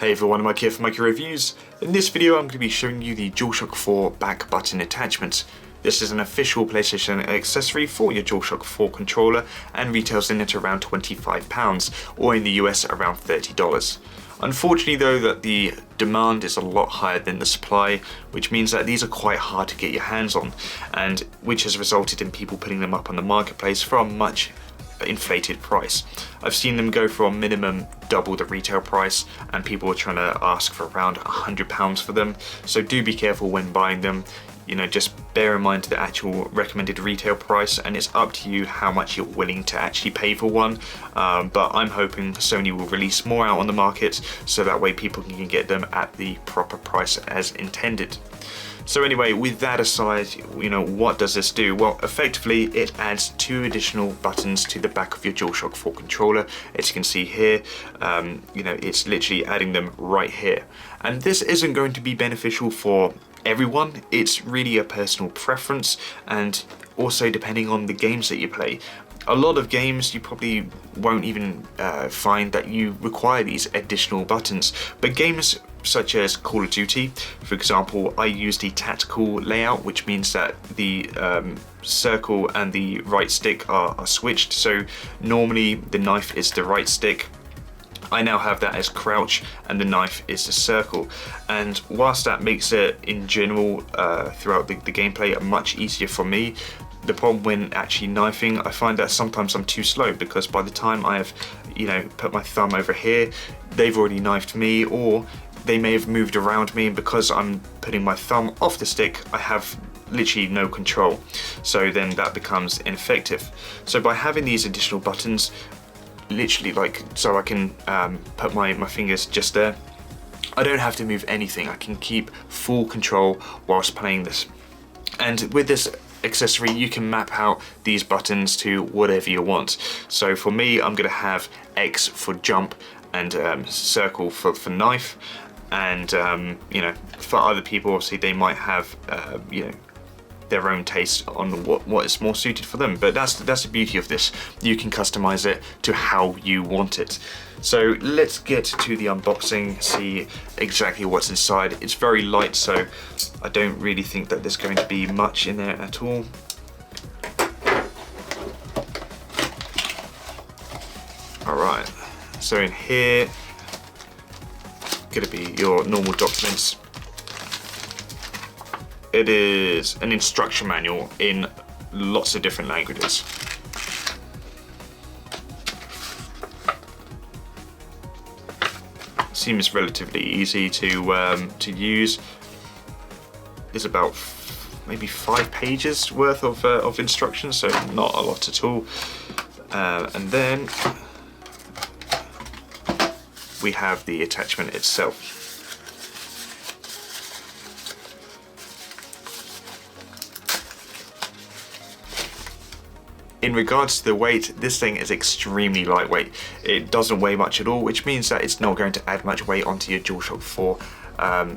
Hey everyone, Mike here for MyKeyReviews. In this video I'm going to be showing you the DualShock 4 back button attachment. This is an official PlayStation accessory for your DualShock 4 controller and retails in at around £25 or in the US around $30. Unfortunately though, that the demand is a lot higher than the supply, which means that these are quite hard to get your hands on, and which has resulted in people putting them up on the marketplace for a much inflated price. I've seen them go for a minimum double the retail price, and people are trying to ask for around £100 for them. So do be careful when buying them. You know, just bear in mind the actual recommended retail price, and it's up to you how much you're willing to actually pay for one. But I'm hoping Sony will release more out on the market, so that way people can get them at the proper price as intended. So anyway, with that aside, you know, what does this do? Well, effectively it adds 2 additional buttons to the back of your DualShock 4 controller. As you can see here, you know, it's literally adding them right here. And this isn't going to be beneficial for everyone. It's really a personal preference, and also depending on the games that you play. A lot of games you probably won't even find that you require these additional buttons, but games such as Call of Duty, for example, I use the tactical layout, which means that the circle and the right stick are switched. So normally the knife is the right stick. I now have that as crouch and the knife is the circle, and whilst that makes it in general throughout the gameplay much easier for me, the problem when actually knifing, I find that sometimes I'm too slow, because by the time I have, you know, put my thumb over here, they've already knifed me, or they may have moved around me, and because I'm putting my thumb off the stick, I have literally no control. So then that becomes ineffective. So by having these additional buttons, literally like, so I can put my fingers just there, I don't have to move anything. I can keep full control whilst playing this. And with this accessory, you can map out these buttons to whatever you want. So for me, I'm going to have X for jump and circle for knife. And you know, for other people, obviously they might have you know, their own taste on what is more suited for them. But that's the beauty of this. You can customize it to how you want it. So let's get to the unboxing, see exactly what's inside. It's very light, so I don't really think that there's going to be much in there at all. Alright, so in here, gonna be your normal documents. It is an instruction manual in lots of different languages. Seems relatively easy to use. There's about maybe 5 pages worth of instructions, so not a lot at all. And then we have the attachment itself. In regards to the weight, this thing is extremely lightweight. It doesn't weigh much at all, which means that it's not going to add much weight onto your DualShock 4.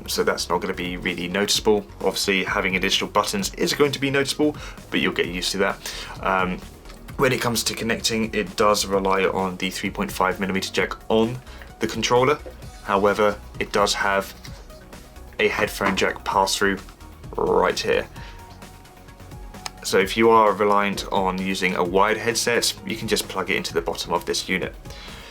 So that's not going to be really noticeable. Obviously, having additional buttons is going to be noticeable, but you'll get used to that. When it comes to connecting, it does rely on the 3.5mm jack on the controller. However, it does have a headphone jack pass-through right here. So if you are reliant on using a wired headset, you can just plug it into the bottom of this unit.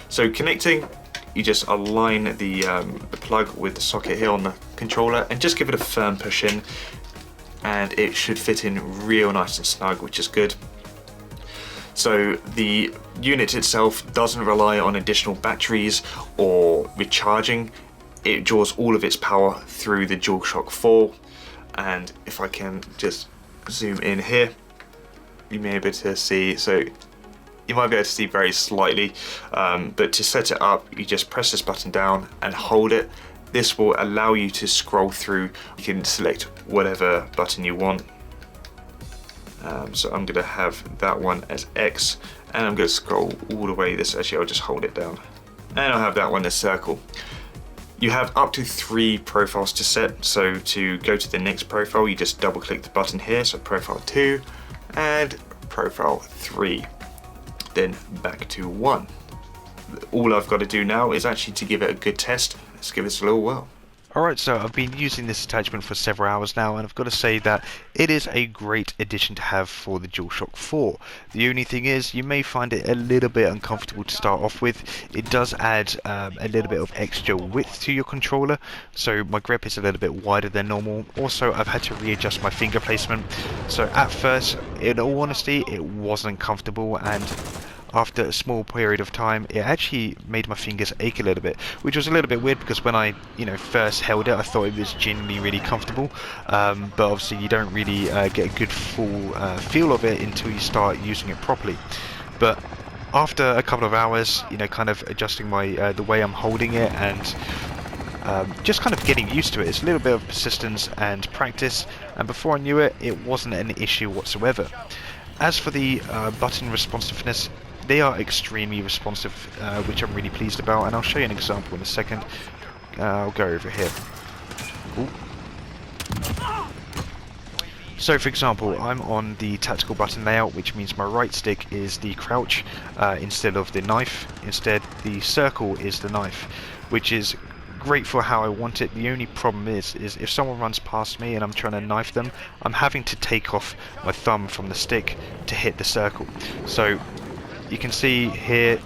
So connecting, you just align the plug with the socket here on the controller and just give it a firm push in, and it should fit in real nice and snug, which is good. So the unit itself doesn't rely on additional batteries or recharging. It draws all of its power through the DualShock 4. And if I can just zoom in here, you may be able to see, so you might be able to see very slightly, but to set it up, you just press this button down and hold it. This will allow you to scroll through. You can select whatever button you want. So I'm going to have that one as X, and I'm going to scroll all the way this, actually I'll just hold it down, and I'll have that one as circle. You have up to 3 profiles to set, so to go to the next profile, you just double click the button here, so profile 2 and profile 3, then back to 1. all I've got to do now is actually to give it a good test. Let's give this a little whirl. Alright, so I've been using this attachment for several hours now, and I've got to say that it is a great addition to have for the DualShock 4. The only thing is, you may find it a little bit uncomfortable to start off with. It does add a little bit of extra width to your controller, so my grip is a little bit wider than normal. Also, I've had to readjust my finger placement, so at first, in all honesty, it wasn't comfortable, and after a small period of time, it actually made my fingers ache a little bit, which was a little bit weird because when I, first held it, I thought it was genuinely really comfortable. But obviously, you don't really get a good full feel of it until you start using it properly. But after a couple of hours, kind of adjusting my the way I'm holding it and just kind of getting used to it. It's a little bit of persistence and practice, and before I knew it, it wasn't an issue whatsoever. As for the button responsiveness, they are extremely responsive, which I'm really pleased about, and I'll show you an example in a second. I'll go over here. Ooh. So for example, I'm on the tactical button layout, which means my right stick is the crouch instead of the knife. Instead, the circle is the knife, which is great for how I want it. The only problem is if someone runs past me and I'm trying to knife them, I'm having to take off my thumb from the stick to hit the circle. So you can see here,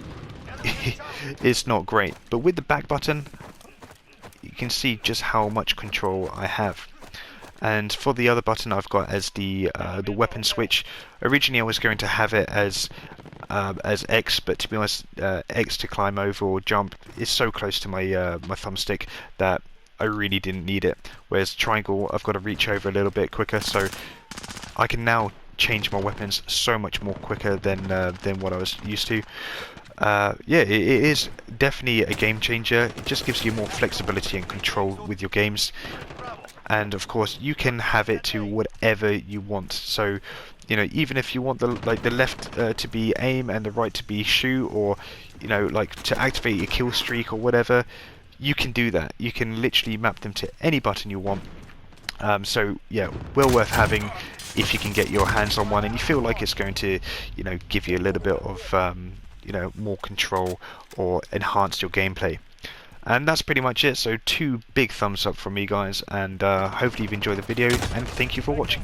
it's not great. But with the back button, you can see just how much control I have. And for the other button I've got as the weapon switch. Originally I was going to have it as X, but to be honest, X to climb over or jump is so close to my my thumbstick that I really didn't need it. Whereas triangle, I've got to reach over a little bit quicker, so I can now change my weapons so much more quicker than what I was used to. Yeah, it is definitely a game changer. It just gives you more flexibility and control with your games. And of course, you can have it to whatever you want. So, even if you want the left to be aim and the right to be shoot, or to activate your kill streak or whatever, you can do that. You can literally map them to any button you want. So yeah, well worth having if you can get your hands on one and you feel like it's going to, give you a little bit of, more control or enhance your gameplay. And that's pretty much it. So 2 big thumbs up from me, guys, and hopefully you've enjoyed the video, and thank you for watching.